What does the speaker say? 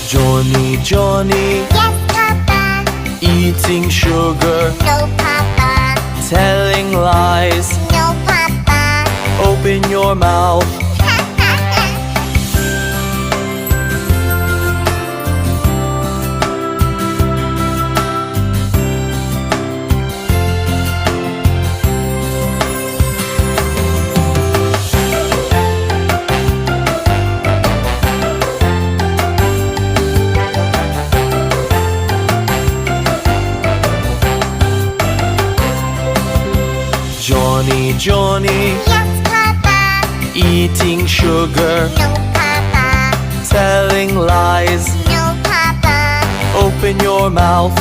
Johnny, Johnny, Yes, Papa. eating sugar, No, Papa. telling lies. No, Papa. Open your mouth. Johnny, Johnny, Yes, Papa. eating sugar, No, Papa. telling lies. No, Papa. Open your mouth.